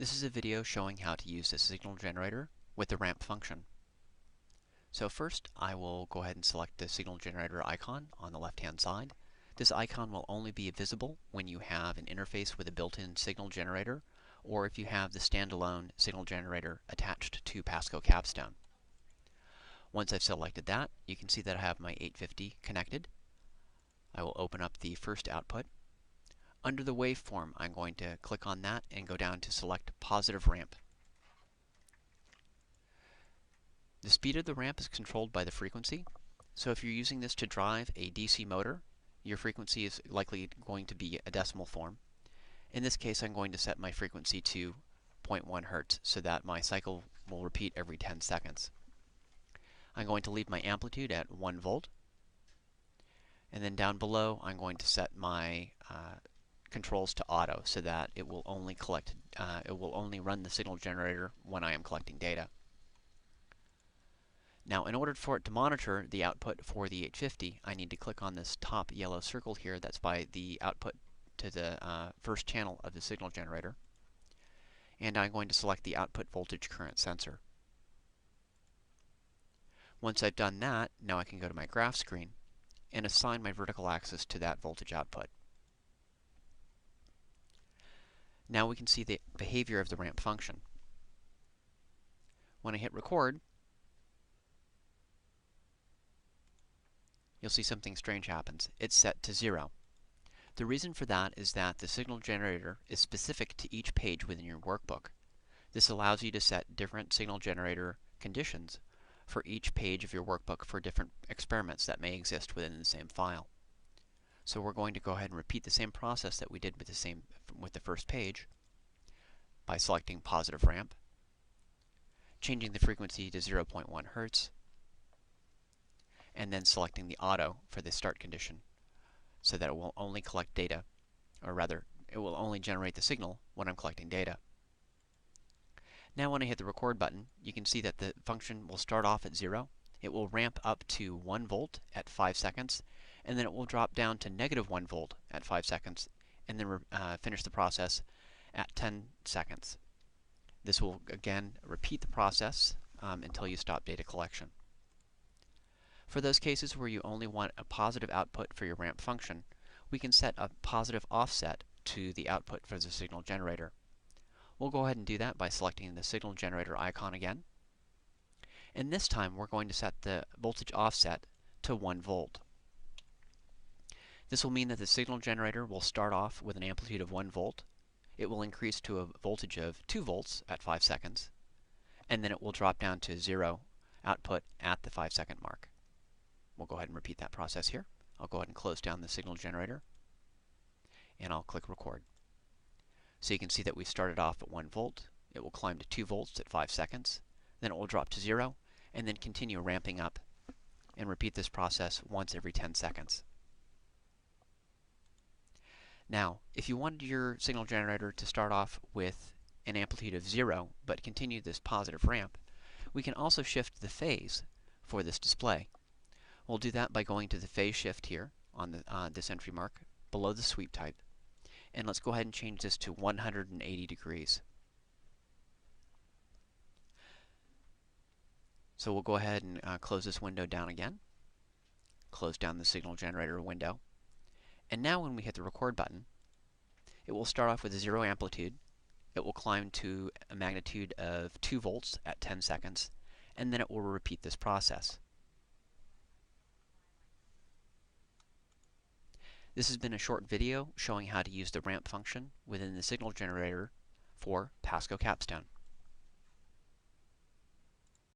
This is a video showing how to use the signal generator with the ramp function. So first, I will go ahead and select the signal generator icon on the left-hand side. This icon will only be visible when you have an interface with a built-in signal generator, or if you have the standalone signal generator attached to PASCO Capstone. Once I've selected that, you can see that I have my 850 connected. I will open up the first output. Under the waveform, I'm going to click on that and go down to select positive ramp. The speed of the ramp is controlled by the frequency. So if you're using this to drive a DC motor, your frequency is likely going to be a decimal form. In this case, I'm going to set my frequency to 0.1 Hertz so that my cycle will repeat every 10 seconds. I'm going to leave my amplitude at 1 volt. And then down below, I'm going to set my controls to auto so that it will only run the signal generator when I am collecting data. Now, in order for it to monitor the output for the 850, I need to click on this top yellow circle here that's by the output to the first channel of the signal generator. And I'm going to select the output voltage current sensor. Once I've done that, now I can go to my graph screen and assign my vertical axis to that voltage output. Now we can see the behavior of the ramp function. When I hit record, you'll see something strange happens. It's set to 0. The reason for that is that the signal generator is specific to each page within your workbook. This allows you to set different signal generator conditions for each page of your workbook for different experiments that may exist within the same file. So we're going to go ahead and repeat the same process that we did with the first page by selecting positive ramp, changing the frequency to 0.1 Hertz, and then selecting the auto for the start condition so that it will only collect data, or rather, it will only generate the signal when I'm collecting data. Now when I hit the record button, you can see that the function will start off at 0. It will ramp up to 1 volt at 5 seconds, and then it will drop down to -1 volt at 5 seconds, and then finish the process at 10 seconds. This will again repeat the process until you stop data collection. For those cases where you only want a positive output for your ramp function, we can set a positive offset to the output for the signal generator. We'll go ahead and do that by selecting the signal generator icon again. And this time we're going to set the voltage offset to 1 volt. This will mean that the signal generator will start off with an amplitude of 1 volt. It will increase to a voltage of 2 volts at 5 seconds, and then it will drop down to 0 output at the 5-second mark. We'll go ahead and repeat that process here. I'll go ahead and close down the signal generator, and I'll click record. So you can see that we started off at 1 volt. It will climb to 2 volts at 5 seconds, then it will drop to 0, and then continue ramping up, and repeat this process once every 10 seconds. Now, if you wanted your signal generator to start off with an amplitude of 0, but continue this positive ramp, we can also shift the phase for this display. We'll do that by going to the phase shift here on this entry mark below the sweep type. And let's go ahead and change this to 180 degrees. So we'll go ahead and close this window down again. Close down the signal generator window. And now when we hit the record button, it will start off with a 0 amplitude. It will climb to a magnitude of 2 volts at 10 seconds, and then it will repeat this process. This has been a short video showing how to use the ramp function within the signal generator for PASCO Capstone.